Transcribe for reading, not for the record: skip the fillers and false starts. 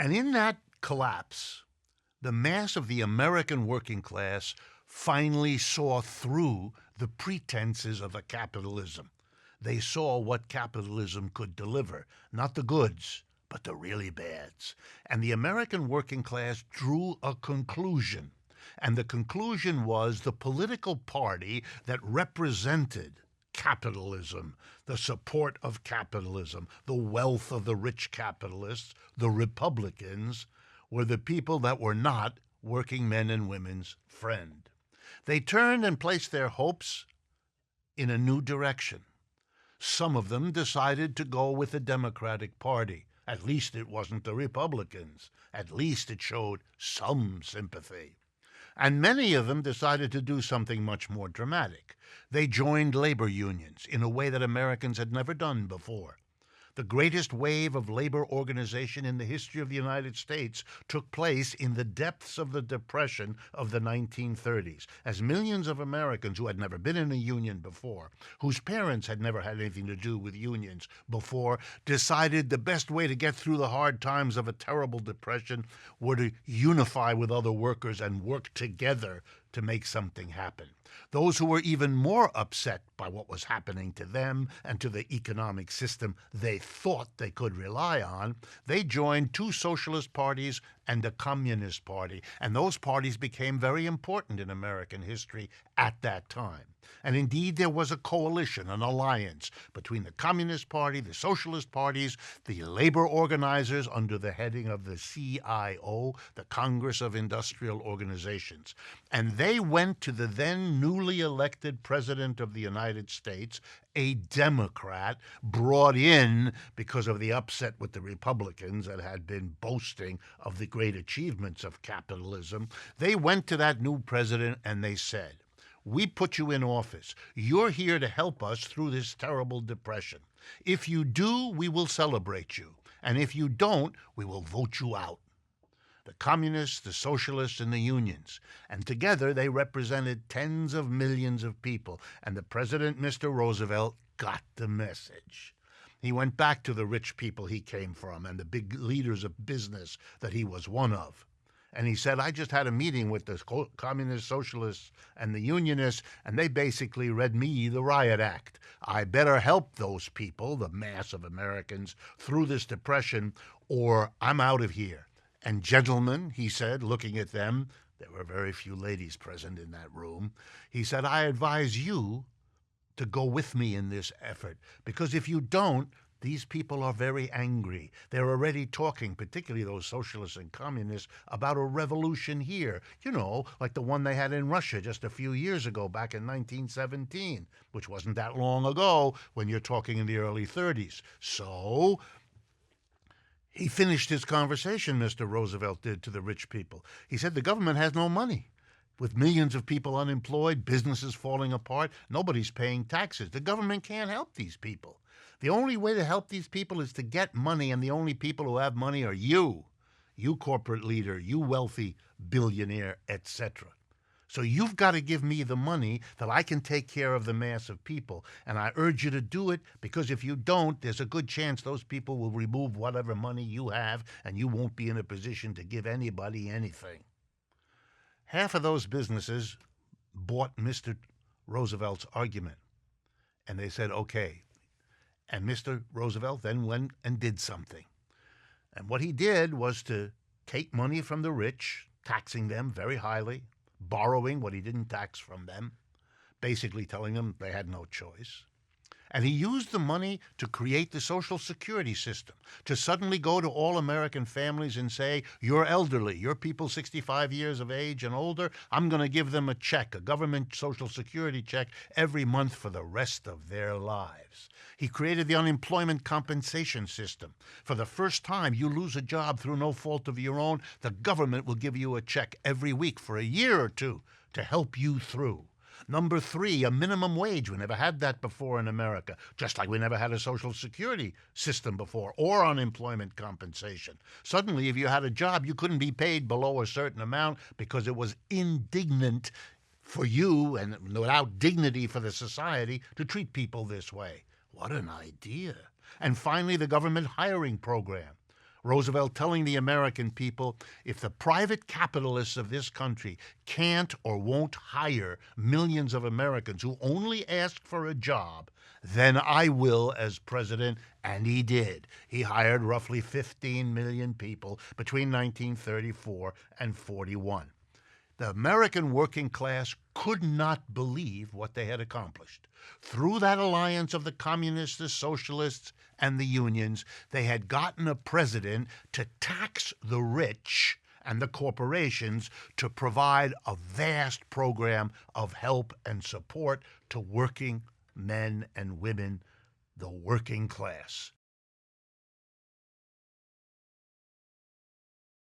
And in that collapse, the mass of the American working class finally saw through the pretenses of a capitalism. They saw what capitalism could deliver, not the goods, but the really bads. And the American working class drew a conclusion. And the conclusion was the political party that represented capitalism, the support of capitalism, the wealth of the rich capitalists, the Republicans, were the people that were not working men and women's friend. They turned and placed their hopes in a new direction. Some of them decided to go with the Democratic Party. At least it wasn't the Republicans. At least it showed some sympathy. And many of them decided to do something much more dramatic. They joined labor unions in a way that Americans had never done before. The greatest wave of labor organization in the history of the United States took place in the depths of the Depression of the 1930s, as millions of Americans who had never been in a union before, whose parents had never had anything to do with unions before, decided the best way to get through the hard times of a terrible depression were to unify with other workers and work together to make something happen. Those who were even more upset by what was happening to them and to the economic system they thought they could rely on, they joined two socialist parties and a communist party. And those parties became very important in American history at that time. And indeed, there was a coalition, an alliance between the Communist Party, the Socialist parties, the labor organizers under the heading of the CIO, the Congress of Industrial Organizations. And they went to the then newly elected President of the United States, a Democrat, brought in because of the upset with the Republicans that had been boasting of the great achievements of capitalism. They went to that new president and they said, "We put you in office. You're here to help us through this terrible depression. If you do, we will celebrate you. And if you don't, we will vote you out." The communists, the socialists, and the unions. And together they represented tens of millions of people. And the president, Mr. Roosevelt, got the message. He went back to the rich people he came from and the big leaders of business that he was one of. And he said, "I just had a meeting with the communists, socialists, and the unionists, and they basically read me the riot act. I better help those people, the mass of Americans, through this depression, or I'm out of here. And gentlemen," he said, looking at them, there were very few ladies present in that room, he said, "I advise you to go with me in this effort, because if you don't, these people are very angry. They're already talking, particularly those socialists and communists, about a revolution here. You know, like the one they had in Russia just a few years ago, back in 1917, which wasn't that long ago when you're talking in the early 30s. So he finished his conversation, Mr. Roosevelt did, to the rich people. He said, "The government has no money. With millions of people unemployed, businesses falling apart, nobody's paying taxes. The government can't help these people. The only way to help these people is to get money, and the only people who have money are you corporate leader, you wealthy billionaire, etc. So you've got to give me the money that I can take care of the mass of people, and I urge you to do it, because if you don't, there's a good chance those people will remove whatever money you have, and you won't be in a position to give anybody anything." Half of those businesses bought Mr. Roosevelt's argument, and they said, okay. And Mr. Roosevelt then went and did something. And what he did was to take money from the rich, taxing them very highly, borrowing what he didn't tax from them, basically telling them they had no choice. And he used the money to create the Social Security system, to suddenly go to all American families and say, "You're elderly, you're people 65 years of age and older, I'm going to give them a check, a government Social Security check every month for the rest of their lives." He created the unemployment compensation system. For the first time, you lose a job through no fault of your own, the government will give you a check every week for a year or two to help you through. Number 3, a minimum wage. We never had that before in America, just like we never had a Social Security system before, or unemployment compensation. Suddenly, if you had a job, you couldn't be paid below a certain amount because it was indignant for you and without dignity for the society to treat people this way. What an idea. And finally, the government hiring program. Roosevelt telling the American people, if the private capitalists of this country can't or won't hire millions of Americans who only ask for a job, then I will as president, and he did. He hired roughly 15 million people between 1934 and 41. The American working class could not believe what they had accomplished. Through that alliance of the communists, the socialists, and the unions, they had gotten a president to tax the rich and the corporations to provide a vast program of help and support to working men and women, the working class.